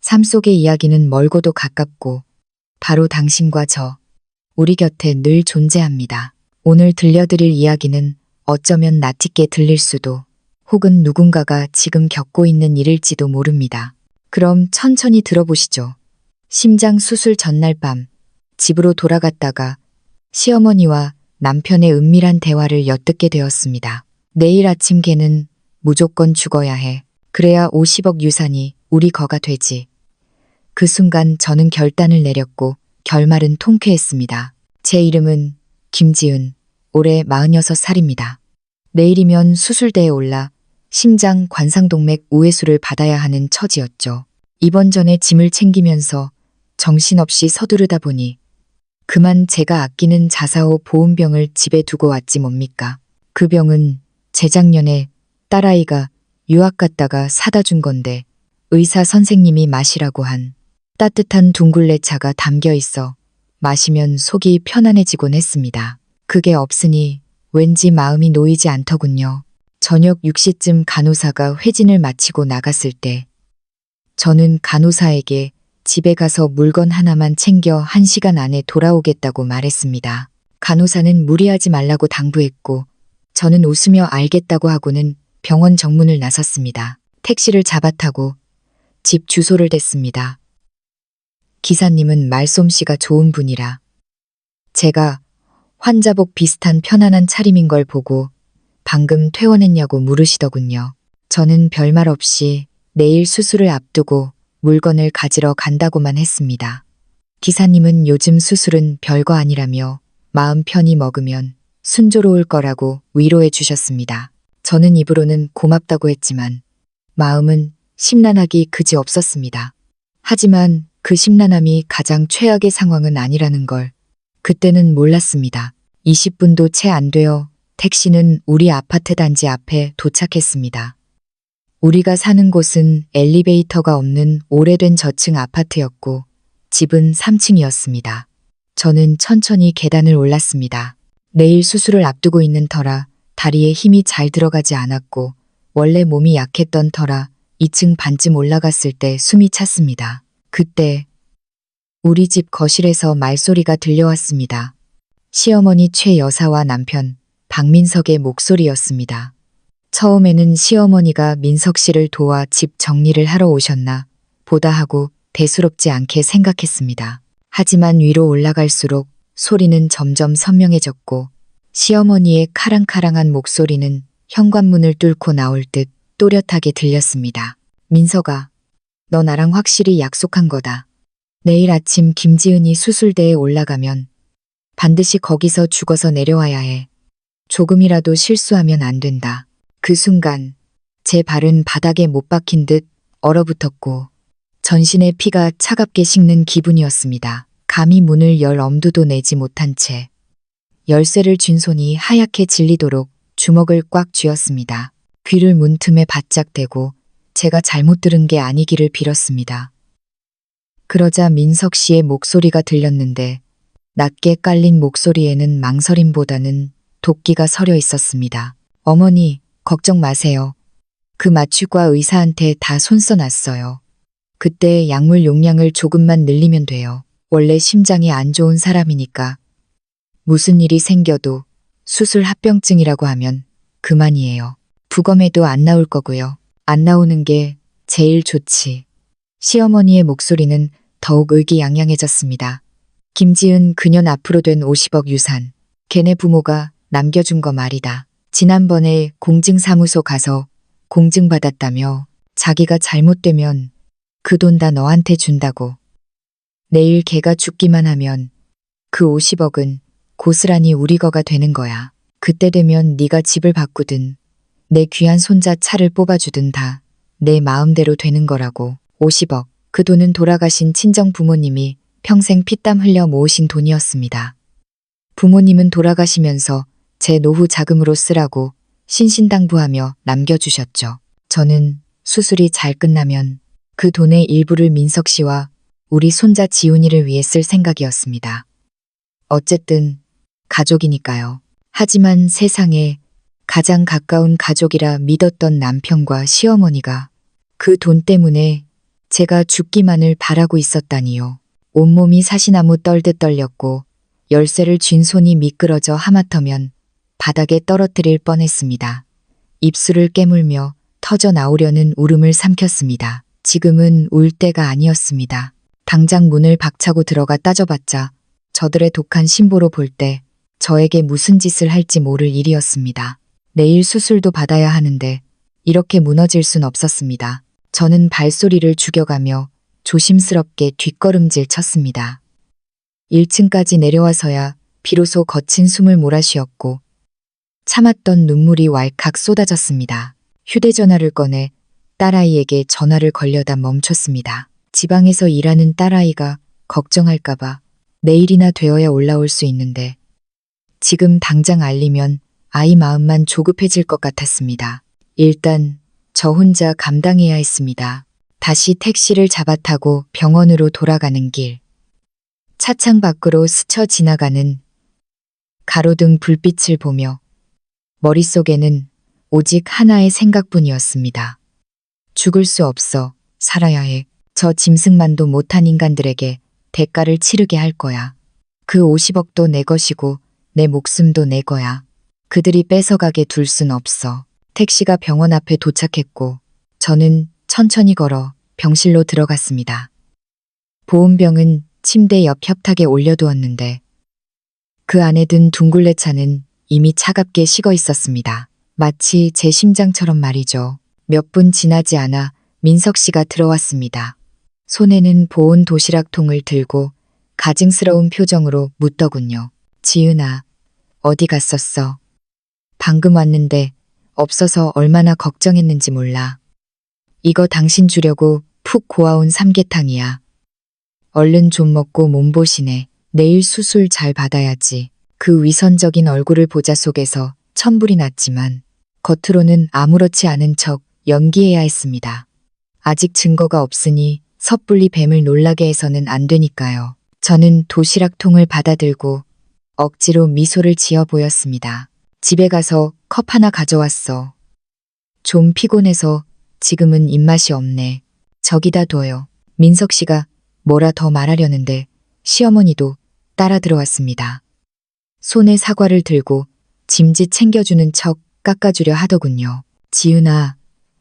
삶 속의 이야기는 멀고도 가깝고 바로 당신과 저, 우리 곁에 늘 존재합니다. 오늘 들려드릴 이야기는 어쩌면 낯익게 들릴 수도 혹은 누군가가 지금 겪고 있는 일일지도 모릅니다. 그럼 천천히 들어보시죠. 심장 수술 전날 밤 집으로 돌아갔다가 시어머니와 남편의 은밀한 대화를 엿듣게 되었습니다. 내일 아침 걔는 무조건 죽어야 해. 그래야 50억 유산이 우리 거가 되지. 그 순간 저는 결단을 내렸고 결말은 통쾌했습니다. 제 이름은 김지은, 올해 46살입니다. 내일이면 수술대에 올라 심장 관상동맥 우회수를 받아야 하는 처지였죠. 입원 전에 짐을 챙기면서 정신없이 서두르다 보니 그만 제가 아끼는 자사호 보온병을 집에 두고 왔지 뭡니까. 그 병은 재작년에 딸아이가 유학 갔다가 사다 준 건데 의사 선생님이 마시라고 한 따뜻한 둥글레 차가 담겨 있어 마시면 속이 편안해지곤 했습니다. 그게 없으니 왠지 마음이 놓이지 않더군요. 저녁 6시쯤 간호사가 회진을 마치고 나갔을 때 저는 간호사에게 집에 가서 물건 하나만 챙겨 1시간 안에 돌아오겠다고 말했습니다. 간호사는 무리하지 말라고 당부했고 저는 웃으며 알겠다고 하고는 병원 정문을 나섰습니다. 택시를 잡아 타고 집 주소를 댔습니다. 기사님은 말솜씨가 좋은 분이라 제가 환자복 비슷한 편안한 차림인 걸 보고 방금 퇴원했냐고 물으시더군요. 저는 별말 없이 내일 수술을 앞두고 물건을 가지러 간다고만 했습니다. 기사님은 요즘 수술은 별거 아니라며 마음 편히 먹으면 순조로울 거라고 위로해 주셨습니다. 저는 입으로는 고맙다고 했지만 마음은 심란하기 그지 없었습니다. 하지만 그 심란함이 가장 최악의 상황은 아니라는 걸 그때는 몰랐습니다. 20분도 채 안 되어 택시는 우리 아파트 단지 앞에 도착했습니다. 우리가 사는 곳은 엘리베이터가 없는 오래된 저층 아파트였고 집은 3층이었습니다. 저는 천천히 계단을 올랐습니다. 내일 수술을 앞두고 있는 터라 다리에 힘이 잘 들어가지 않았고 원래 몸이 약했던 터라 2층 반쯤 올라갔을 때 숨이 찼습니다. 그때 우리 집 거실에서 말소리가 들려왔습니다. 시어머니 최 여사와 남편 박민석의 목소리였습니다. 처음에는 시어머니가 민석 씨를 도와 집 정리를 하러 오셨나 보다 하고 대수롭지 않게 생각했습니다. 하지만 위로 올라갈수록 소리는 점점 선명해졌고 시어머니의 카랑카랑한 목소리는 현관문을 뚫고 나올 듯 또렷하게 들렸습니다. 민석아, 너 나랑 확실히 약속한 거다. 내일 아침 김지은이 수술대에 올라가면 반드시 거기서 죽어서 내려와야 해. 조금이라도 실수하면 안 된다. 그 순간 제 발은 바닥에 못 박힌 듯 얼어붙었고 전신의 피가 차갑게 식는 기분이었습니다. 감히 문을 열 엄두도 내지 못한 채 열쇠를 쥔 손이 하얗게 질리도록 주먹을 꽉 쥐었습니다. 귀를 문틈에 바짝 대고 제가 잘못 들은 게 아니기를 빌었습니다. 그러자 민석 씨의 목소리가 들렸는데 낮게 깔린 목소리에는 망설임보다는 도끼가 서려 있었습니다. 어머니, 걱정 마세요. 그 마취과 의사한테 다 손써놨어요. 그때 약물 용량을 조금만 늘리면 돼요. 원래 심장이 안 좋은 사람이니까 무슨 일이 생겨도 수술 합병증이라고 하면 그만이에요. 부검해도 안 나올 거고요. 안 나오는 게 제일 좋지. 시어머니의 목소리는 더욱 의기양양해졌습니다. 김지은 그년 앞으로 된 50억 유산. 걔네 부모가 남겨준 거 말이다. 지난번에 공증사무소 가서 공증받았다며 자기가 잘못되면 그 돈 다 너한테 준다고. 내일 걔가 죽기만 하면 그 50억은 고스란히 우리 거가 되는 거야. 그때 되면 네가 집을 바꾸든 내 귀한 손자 차를 뽑아주든 다 내 마음대로 되는 거라고. 50억. 그 돈은 돌아가신 친정 부모님이 평생 피땀 흘려 모으신 돈이었습니다. 부모님은 돌아가시면서 제 노후 자금으로 쓰라고 신신당부하며 남겨주셨죠. 저는 수술이 잘 끝나면 그 돈의 일부를 민석 씨와 우리 손자 지훈이를 위해 쓸 생각이었습니다. 어쨌든 가족이니까요. 하지만 세상에 가장 가까운 가족이라 믿었던 남편과 시어머니가 그 돈 때문에 제가 죽기만을 바라고 있었다니요. 온몸이 사시나무 떨듯 떨렸고 열쇠를 쥔 손이 미끄러져 하마터면 바닥에 떨어뜨릴 뻔했습니다. 입술을 깨물며 터져 나오려는 울음을 삼켰습니다. 지금은 울 때가 아니었습니다. 당장 문을 박차고 들어가 따져봤자 저들의 독한 심보로 볼 때 저에게 무슨 짓을 할지 모를 일이었습니다. 내일 수술도 받아야 하는데 이렇게 무너질 순 없었습니다. 저는 발소리를 죽여가며 조심스럽게 뒷걸음질 쳤습니다. 1층까지 내려와서야 비로소 거친 숨을 몰아쉬었고 참았던 눈물이 왈칵 쏟아졌습니다. 휴대전화를 꺼내 딸아이에게 전화를 걸려다 멈췄습니다. 지방에서 일하는 딸아이가 걱정할까봐 내일이나 되어야 올라올 수 있는데 지금 당장 알리면 아이 마음만 조급해질 것 같았습니다. 일단 저 혼자 감당해야 했습니다. 다시 택시를 잡아 타고 병원으로 돌아가는 길. 차창 밖으로 스쳐 지나가는 가로등 불빛을 보며 머릿속에는 오직 하나의 생각뿐이었습니다. 죽을 수 없어. 살아야 해. 저 짐승만도 못한 인간들에게 대가를 치르게 할 거야. 그 50억도 내 것이고 내 목숨도 내 거야. 그들이 뺏어가게 둘 순 없어. 택시가 병원 앞에 도착했고 저는 천천히 걸어 병실로 들어갔습니다. 보온병은 침대 옆 협탁에 올려두었는데 그 안에 든 둥글레 차는 이미 차갑게 식어 있었습니다. 마치 제 심장처럼 말이죠. 몇 분 지나지 않아 민석 씨가 들어왔습니다. 손에는 보온 도시락통을 들고 가증스러운 표정으로 묻더군요. 지은아, 어디 갔었어? 방금 왔는데 없어서 얼마나 걱정했는지 몰라. 이거 당신 주려고 푹 고아온 삼계탕이야. 얼른 좀 먹고 몸보신해. 내일 수술 잘 받아야지. 그 위선적인 얼굴을 보자 속에서 천불이 났지만 겉으로는 아무렇지 않은 척 연기해야 했습니다. 아직 증거가 없으니 섣불리 뱀을 놀라게 해서는 안 되니까요. 저는 도시락통을 받아들고 억지로 미소를 지어 보였습니다. 집에 가서 컵 하나 가져왔어. 좀 피곤해서 지금은 입맛이 없네. 저기다 둬요. 민석 씨가 뭐라 더 말하려는데 시어머니도 따라 들어왔습니다. 손에 사과를 들고 짐짓 챙겨주는 척 깎아주려 하더군요. 지은아,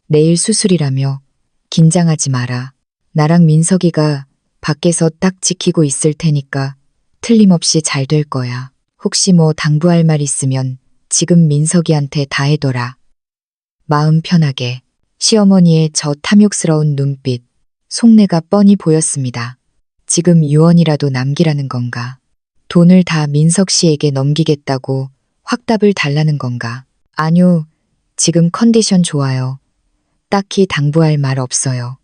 내일 수술이라며 긴장하지 마라. 나랑 민석이가 밖에서 딱 지키고 있을 테니까 틀림없이 잘 될 거야. 혹시 뭐 당부할 말 있으면 지금 민석이한테 다 해둬라. 마음 편하게. 시어머니의 저 탐욕스러운 눈빛, 속내가 뻔히 보였습니다. 지금 유언이라도 남기라는 건가? 돈을 다 민석 씨에게 넘기겠다고 확답을 달라는 건가? 아뇨, 지금 컨디션 좋아요. 딱히 당부할 말 없어요.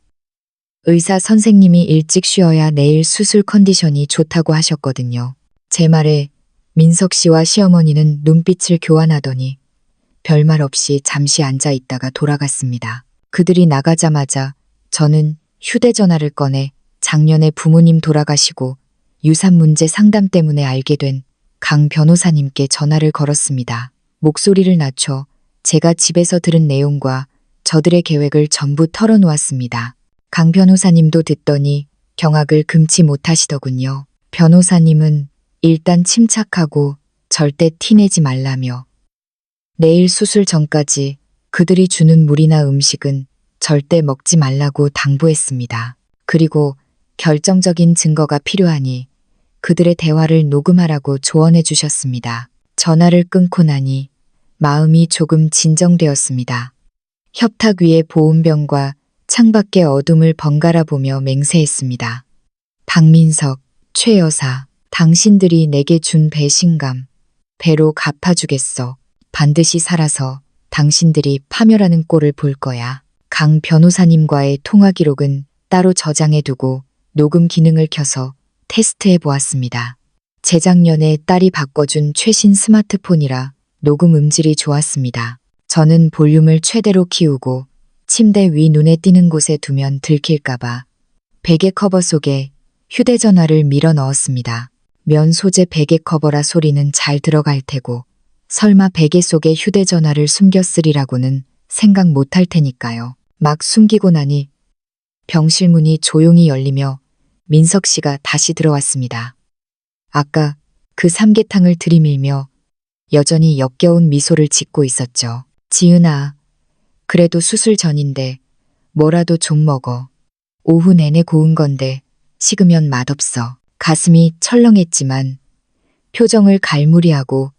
의사 선생님이 일찍 쉬어야 내일 수술 컨디션이 좋다고 하셨거든요. 제 말에 민석 씨와 시어머니는 눈빛을 교환하더니 별말 없이 잠시 앉아 있다가 돌아갔습니다. 그들이 나가자마자 저는 휴대전화를 꺼내 작년에 부모님 돌아가시고 유산 문제 상담 때문에 알게 된 강 변호사님께 전화를 걸었습니다. 목소리를 낮춰 제가 집에서 들은 내용과 저들의 계획을 전부 털어놓았습니다. 강 변호사님도 듣더니 경악을 금치 못하시더군요. 변호사님은 일단 침착하고 절대 티내지 말라며 내일 수술 전까지 그들이 주는 물이나 음식은 절대 먹지 말라고 당부했습니다. 그리고 결정적인 증거가 필요하니 그들의 대화를 녹음하라고 조언해 주셨습니다. 전화를 끊고 나니 마음이 조금 진정되었습니다. 협탁 위에 보온병과 창밖의 어둠을 번갈아 보며 맹세했습니다. 박민석, 최 여사, 당신들이 내게 준 배신감, 배로 갚아주겠어. 반드시 살아서 당신들이 파멸하는 꼴을 볼 거야. 강 변호사님과의 통화 기록은 따로 저장해 두고 녹음 기능을 켜서 테스트해 보았습니다. 재작년에 딸이 바꿔준 최신 스마트폰이라 녹음 음질이 좋았습니다. 저는 볼륨을 최대로 키우고 침대 위 눈에 띄는 곳에 두면 들킬까봐 베개 커버 속에 휴대전화를 밀어 넣었습니다. 면 소재 베개 커버라 소리는 잘 들어갈 테고 설마 베개 속에 휴대전화를 숨겼으리라고는 생각 못할 테니까요. 막 숨기고 나니 병실 문이 조용히 열리며 민석 씨가 다시 들어왔습니다. 아까 그 삼계탕을 들이밀며 여전히 역겨운 미소를 짓고 있었죠. 지은아, 그래도 수술 전인데 뭐라도 좀 먹어. 오후 내내 고운 건데 식으면 맛없어. 가슴이 철렁했지만 표정을 갈무리하고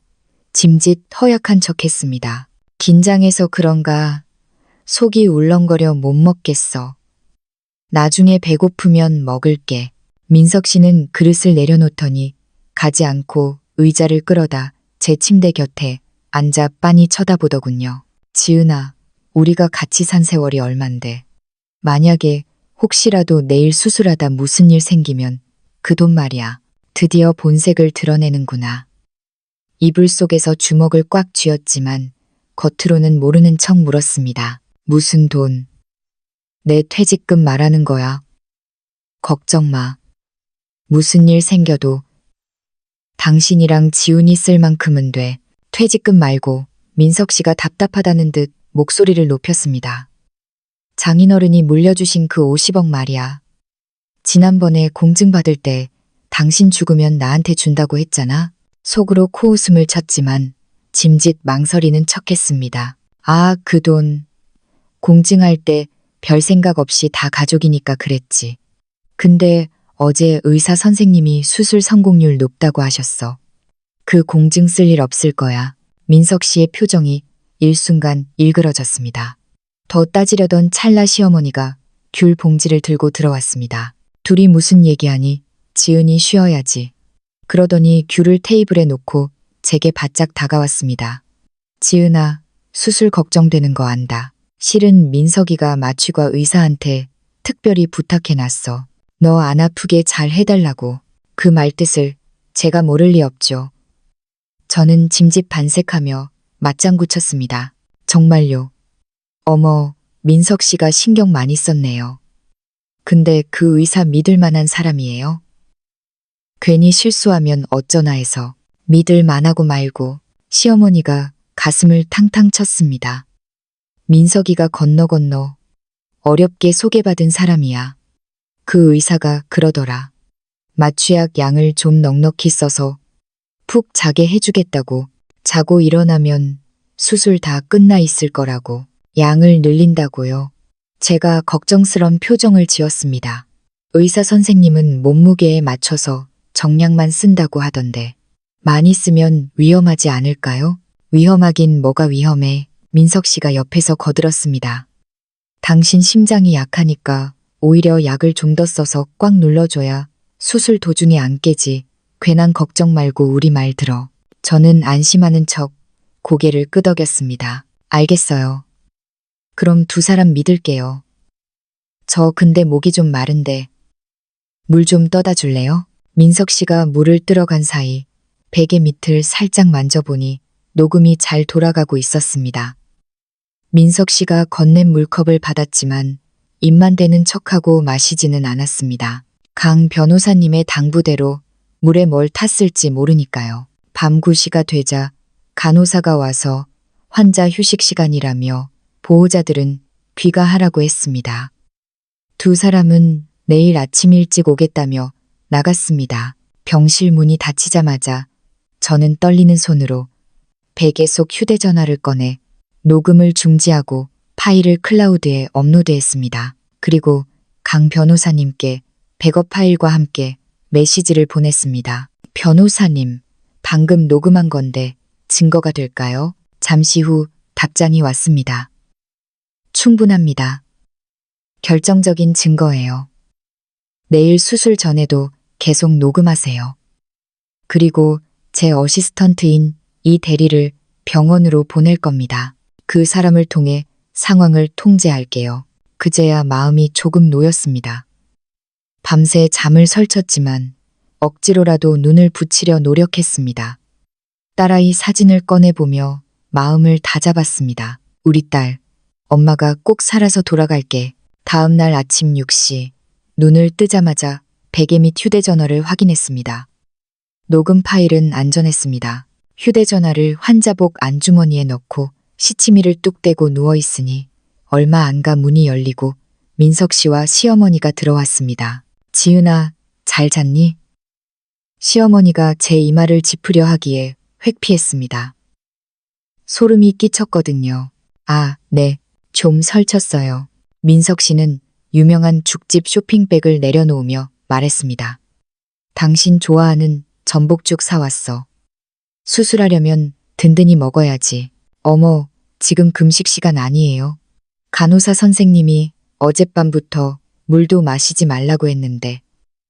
짐짓 허약한 척했습니다. 긴장해서 그런가 속이 울렁거려 못 먹겠어. 나중에 배고프면 먹을게. 민석 씨는 그릇을 내려놓더니 가지 않고 의자를 끌어다 제 침대 곁에 앉아 빤히 쳐다보더군요. 지은아, 우리가 같이 산 세월이 얼만데. 만약에 혹시라도 내일 수술하다 무슨 일 생기면 그 돈 말이야. 드디어 본색을 드러내는구나. 이불 속에서 주먹을 꽉 쥐었지만 겉으로는 모르는 척 물었습니다. 무슨 돈? 내 퇴직금 말하는 거야. 걱정 마. 무슨 일 생겨도 당신이랑 지훈이 쓸 만큼은 돼. 퇴직금 말고. 민석 씨가 답답하다는 듯 목소리를 높였습니다. 장인어른이 물려주신 그 50억 말이야. 지난번에 공증받을 때 당신 죽으면 나한테 준다고 했잖아. 속으로 코웃음을 쳤지만 짐짓 망설이는 척했습니다. 아, 그 돈. 공증할 때 별 생각 없이 다 가족이니까 그랬지. 근데 어제 의사 선생님이 수술 성공률 높다고 하셨어. 그 공증 쓸 일 없을 거야. 민석 씨의 표정이 일순간 일그러졌습니다. 더 따지려던 찰나 시어머니가 귤 봉지를 들고 들어왔습니다. 둘이 무슨 얘기하니? 지은이 쉬어야지. 그러더니 귤을 테이블에 놓고 제게 바짝 다가왔습니다. 지은아, 수술 걱정되는 거 안다. 실은 민석이가 마취과 의사한테 특별히 부탁해놨어. 너 안 아프게 잘 해달라고. 그 말뜻을 제가 모를 리 없죠. 저는 짐짓 반색하며 맞장구 쳤습니다. 정말요. 어머, 민석 씨가 신경 많이 썼네요. 근데 그 의사 믿을 만한 사람이에요? 괜히 실수하면 어쩌나 해서. 믿을 만하고 말고. 시어머니가 가슴을 탕탕 쳤습니다. 민석이가 건너 어렵게 소개받은 사람이야. 그 의사가 그러더라. 마취약 양을 좀 넉넉히 써서 푹 자게 해주겠다고. 자고 일어나면 수술 다 끝나 있을 거라고. 양을 늘린다고요. 제가 걱정스런 표정을 지었습니다. 의사 선생님은 몸무게에 맞춰서 정량만 쓴다고 하던데. 많이 쓰면 위험하지 않을까요? 위험하긴 뭐가 위험해. 민석 씨가 옆에서 거들었습니다. 당신 심장이 약하니까 오히려 약을 좀 더 써서 꽉 눌러줘야 수술 도중에 안 깨지. 괜한 걱정 말고 우리 말 들어. 저는 안심하는 척 고개를 끄덕였습니다. 알겠어요. 그럼 두 사람 믿을게요. 저 근데 목이 좀 마른데 물 좀 떠다 줄래요? 민석 씨가 물을 뜨러간 사이 베개 밑을 살짝 만져보니 녹음이 잘 돌아가고 있었습니다. 민석 씨가 건넨 물컵을 받았지만 입만 대는 척하고 마시지는 않았습니다. 강 변호사님의 당부대로 물에 뭘 탔을지 모르니까요. 밤 9시가 되자 간호사가 와서 환자 휴식 시간이라며 보호자들은 귀가하라고 했습니다. 두 사람은 내일 아침 일찍 오겠다며 나갔습니다. 병실 문이 닫히자마자 저는 떨리는 손으로 베개 속 휴대전화를 꺼내 녹음을 중지하고 파일을 클라우드에 업로드했습니다. 그리고 강 변호사님께 백업 파일과 함께 메시지를 보냈습니다. 변호사님, 방금 녹음한 건데 증거가 될까요? 잠시 후 답장이 왔습니다. 충분합니다. 결정적인 증거예요. 내일 수술 전에도 계속 녹음하세요. 그리고 제 어시스턴트인 이 대리를 병원으로 보낼 겁니다. 그 사람을 통해 상황을 통제할게요. 그제야 마음이 조금 놓였습니다. 밤새 잠을 설쳤지만 억지로라도 눈을 붙이려 노력했습니다. 딸아이 사진을 꺼내보며 마음을 다잡았습니다. 우리 딸, 엄마가 꼭 살아서 돌아갈게. 다음 날 아침 6시, 눈을 뜨자마자 베개 및 휴대전화를 확인했습니다. 녹음 파일은 안전했습니다. 휴대전화를 환자복 안주머니에 넣고 시치미를 뚝 떼고 누워있으니 얼마 안 가 문이 열리고 민석 씨와 시어머니가 들어왔습니다. 지은아, 잘 잤니? 시어머니가 제 이마를 짚으려 하기에 회피했습니다. 소름이 끼쳤거든요. 아, 네, 좀 설쳤어요. 민석 씨는 유명한 죽집 쇼핑백을 내려놓으며 말했습니다. 당신 좋아하는 전복죽 사왔어. 수술하려면 든든히 먹어야지. 어머, 지금 금식 시간 아니에요. 간호사 선생님이 어젯밤부터 물도 마시지 말라고 했는데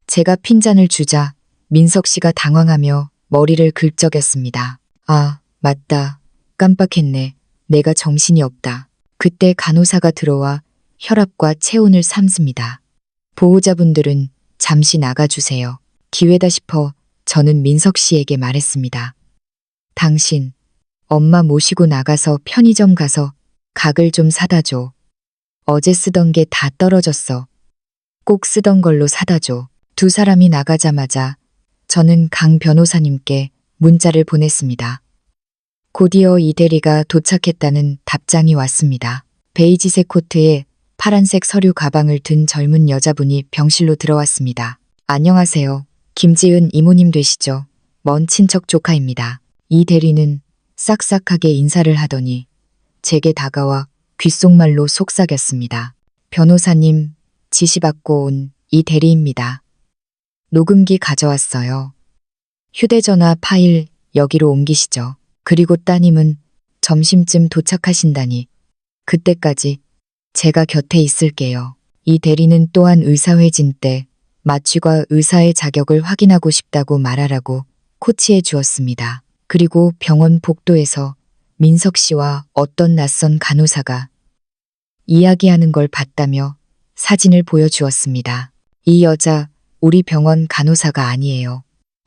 제가 핀잔을 주자 민석 씨가 당황하며 머리를 긁적였습니다. 아, 맞다. 깜빡했네. 내가 정신이 없다. 그때 간호사가 들어와 혈압과 체온을 삼습니다. 보호자분들은 잠시 나가주세요. 기회다 싶어 저는 민석 씨에게 말했습니다. 당신, 엄마 모시고 나가서 편의점 가서 각을 좀 사다 줘. 어제 쓰던 게 다 떨어졌어. 꼭 쓰던 걸로 사다 줘. 두 사람이 나가자마자 저는 강 변호사님께 문자를 보냈습니다. 곧이어 이 대리가 도착했다는 답장이 왔습니다. 베이지색 코트에 파란색 서류 가방을 든 젊은 여자분이 병실로 들어왔습니다. 안녕하세요. 김지은 이모님 되시죠? 먼 친척 조카입니다. 이 대리는 싹싹하게 인사를 하더니 제게 다가와 귓속말로 속삭였습니다. 변호사님, 지시받고 온 이 대리입니다. 녹음기 가져왔어요. 휴대전화 파일 여기로 옮기시죠. 그리고 따님은 점심쯤 도착하신다니 그때까지 제가 곁에 있을게요. 이 대리는 또한 의사회진 때 마취과 의사의 자격을 확인하고 싶다고 말하라고 코치해 주었습니다. 그리고 병원 복도에서 민석 씨와 어떤 낯선 간호사가 이야기하는 걸 봤다며 사진을 보여주었습니다. 이 여자 우리 병원 간호사가 아니에요.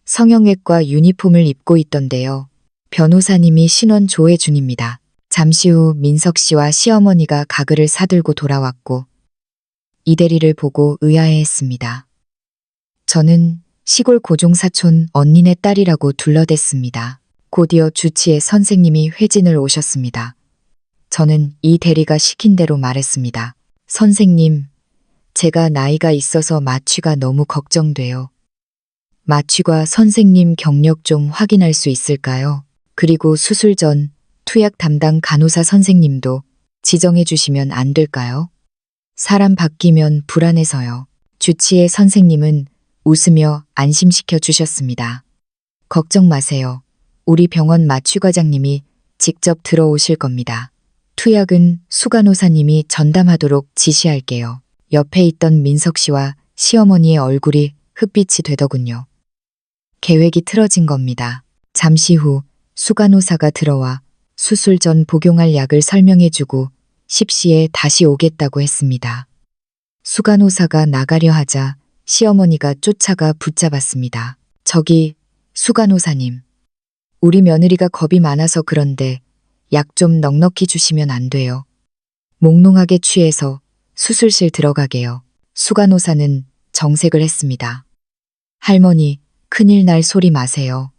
성형외과 유니폼을 입고 있던데요. 변호사님이 신원 조회 중입니다. 잠시 후 민석 씨와 시어머니가 가글을 사들고 돌아왔고 이 대리를 보고 의아해했습니다. 저는 시골 고종사촌 언니네 딸이라고 둘러댔습니다. 곧이어 주치의 선생님이 회진을 오셨습니다. 저는 이 대리가 시킨 대로 말했습니다. 선생님, 제가 나이가 있어서 마취가 너무 걱정돼요. 마취과 선생님 경력 좀 확인할 수 있을까요? 그리고 수술 전 투약 담당 간호사 선생님도 지정해 주시면 안 될까요? 사람 바뀌면 불안해서요. 주치의 선생님은 웃으며 안심시켜 주셨습니다. 걱정 마세요. 우리 병원 마취과장님이 직접 들어오실 겁니다. 투약은 수간호사님이 전담하도록 지시할게요. 옆에 있던 민석 씨와 시어머니의 얼굴이 흑빛이 되더군요. 계획이 틀어진 겁니다. 잠시 후 수간호사가 들어와 수술 전 복용할 약을 설명해주고 10시에 다시 오겠다고 했습니다. 수간호사가 나가려 하자 시어머니가 쫓아가 붙잡았습니다. 저기 수간호사님, 우리 며느리가 겁이 많아서 그런데 약 좀 넉넉히 주시면 안 돼요. 몽롱하게 취해서 수술실 들어가게요. 수간호사는 정색을 했습니다. 할머니, 큰일 날 소리 마세요.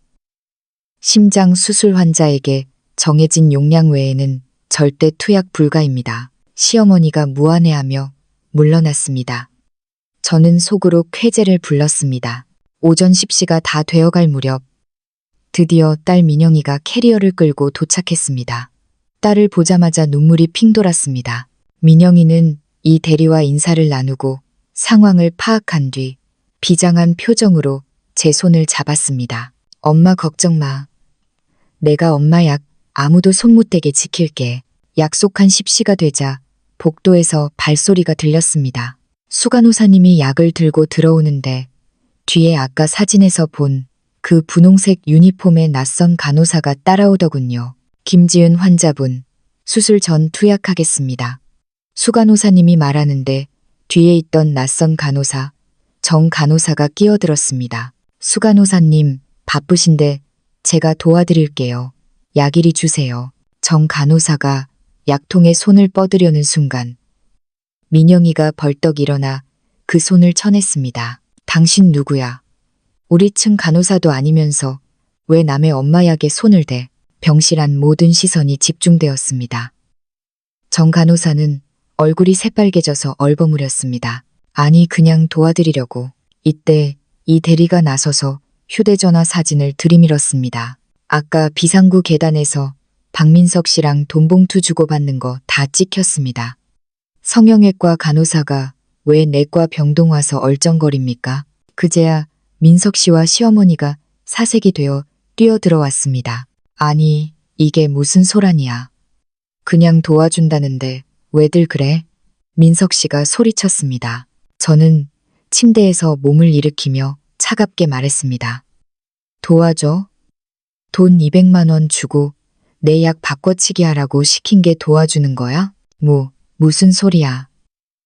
심장 수술 환자에게 정해진 용량 외에는 절대 투약 불가입니다. 시어머니가 무안해하며 물러났습니다. 저는 속으로 쾌재를 불렀습니다. 오전 10시가 다 되어갈 무렵 드디어 딸 민영이가 캐리어를 끌고 도착했습니다. 딸을 보자마자 눈물이 핑 돌았습니다. 민영이는 이 대리와 인사를 나누고 상황을 파악한 뒤 비장한 표정으로 제 손을 잡았습니다. 엄마 걱정 마. 내가 엄마 약 아무도 손 못 대게 지킬게. 약속한 10시가 되자 복도에서 발소리가 들렸습니다. 수간호사님이 약을 들고 들어오는데 뒤에 아까 사진에서 본 그 분홍색 유니폼의 낯선 간호사가 따라오더군요. 김지은 환자분, 수술 전 투약하겠습니다. 수간호사님이 말하는데 뒤에 있던 낯선 간호사, 정 간호사가 끼어들었습니다. 수간호사님, 바쁘신데 제가 도와드릴게요. 약 이리 주세요. 정 간호사가 약통에 손을 뻗으려는 순간 민영이가 벌떡 일어나 그 손을 쳐냈습니다. 당신 누구야? 우리 층 간호사도 아니면서 왜 남의 엄마 약에 손을 대? 병실안 모든 시선이 집중되었습니다. 정 간호사는 얼굴이 새빨개져서 얼버무렸습니다. 아니 그냥 도와드리려고. 이때 이 대리가 나서서 휴대전화 사진을 들이밀었습니다. 아까 비상구 계단에서 박민석 씨랑 돈봉투 주고받는 거 다 찍혔습니다. 성형외과 간호사가 왜 내과 병동 와서 얼쩡거립니까? 그제야 민석 씨와 시어머니가 사색이 되어 뛰어들어왔습니다. 아니, 이게 무슨 소란이야. 그냥 도와준다는데 왜들 그래? 민석 씨가 소리쳤습니다. 저는 침대에서 몸을 일으키며 차갑게 말했습니다. 도와줘? 돈 200만 원 주고 내 약 바꿔치기 하라고 시킨 게 도와주는 거야? 무슨 소리야.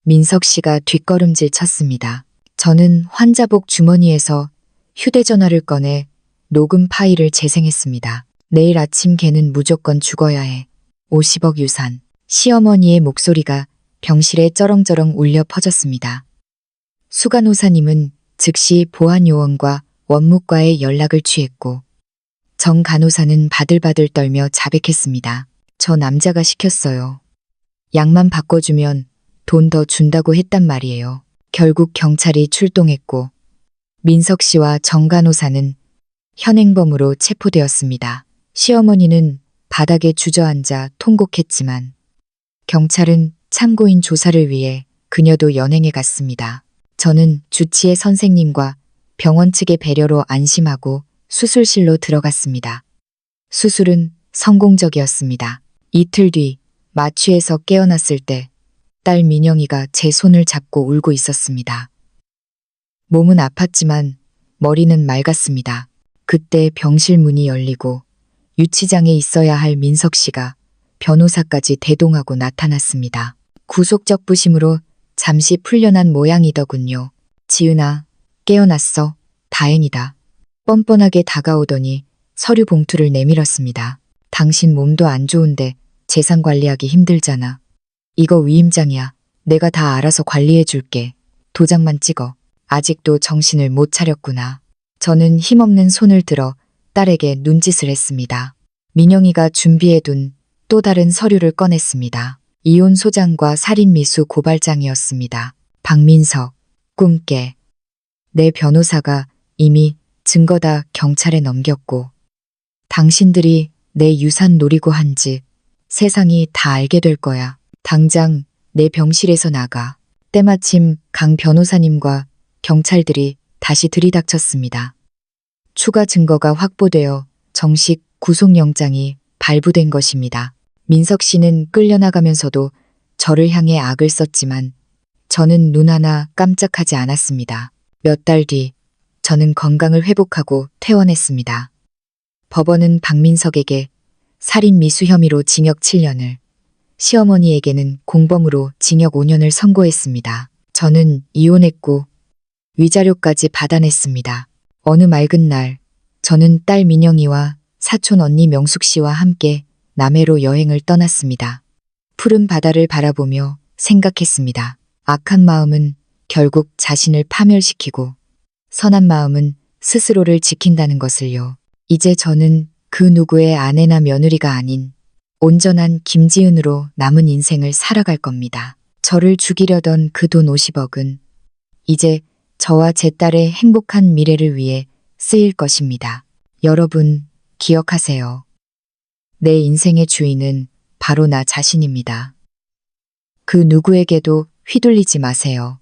민석 씨가 뒷걸음질 쳤습니다. 저는 환자복 주머니에서 휴대전화를 꺼내 녹음 파일을 재생했습니다. 내일 아침 걔는 무조건 죽어야 해. 50억 유산. 시어머니의 목소리가 병실에 쩌렁쩌렁 울려 퍼졌습니다. 수 간호사님은 즉시 보안요원과 원무과에 연락을 취했고 정 간호사는 바들바들 떨며 자백했습니다. 저 남자가 시켰어요. 약만 바꿔주면 돈 더 준다고 했단 말이에요. 결국 경찰이 출동했고 민석 씨와 정 간호사는 현행범으로 체포되었습니다. 시어머니는 바닥에 주저앉아 통곡했지만 경찰은 참고인 조사를 위해 그녀도 연행해 갔습니다. 저는 주치의 선생님과 병원 측의 배려로 안심하고 수술실로 들어갔습니다. 수술은 성공적이었습니다. 이틀 뒤 마취에서 깨어났을 때 딸 민영이가 제 손을 잡고 울고 있었습니다. 몸은 아팠지만 머리는 맑았습니다. 그때 병실 문이 열리고 유치장에 있어야 할 민석 씨가 변호사까지 대동하고 나타났습니다. 구속적 부심으로 잠시 풀려난 모양이더군요. 지은아, 깨어났어. 다행이다. 뻔뻔하게 다가오더니 서류 봉투를 내밀었습니다. 당신 몸도 안 좋은데 재산 관리하기 힘들잖아. 이거 위임장이야. 내가 다 알아서 관리해 줄게. 도장만 찍어. 아직도 정신을 못 차렸구나. 저는 힘없는 손을 들어 딸에게 눈짓을 했습니다. 민영이가 준비해둔 또 다른 서류를 꺼냈습니다. 이혼 소장과 살인미수 고발장이었습니다. 박민석, 꿈깨. 내 변호사가 이미 증거 다 경찰에 넘겼고 당신들이 내 유산 노리고 한 짓 세상이 다 알게 될 거야. 당장 내 병실에서 나가. 때마침 강 변호사님과 경찰들이 다시 들이닥쳤습니다. 추가 증거가 확보되어 정식 구속영장이 발부된 것입니다. 민석 씨는 끌려나가면서도 저를 향해 악을 썼지만 저는 눈 하나 깜짝하지 않았습니다. 몇 달 뒤 저는 건강을 회복하고 퇴원했습니다. 법원은 박민석에게 살인 미수 혐의로 징역 7년을, 시어머니에게는 공범으로 징역 5년을 선고했습니다. 저는 이혼했고 위자료까지 받아냈습니다. 어느 맑은 날 저는 딸 민영이와 사촌 언니 명숙 씨와 함께 남해로 여행을 떠났습니다. 푸른 바다를 바라보며 생각했습니다. 악한 마음은 결국 자신을 파멸시키고 선한 마음은 스스로를 지킨다는 것을요. 이제 저는 그 누구의 아내나 며느리가 아닌 온전한 김지은으로 남은 인생을 살아갈 겁니다. 저를 죽이려던 그 돈 50억은 이제 저와 제 딸의 행복한 미래를 위해 쓰일 것입니다. 여러분, 기억하세요. 내 인생의 주인은 바로 나 자신입니다. 그 누구에게도 휘둘리지 마세요.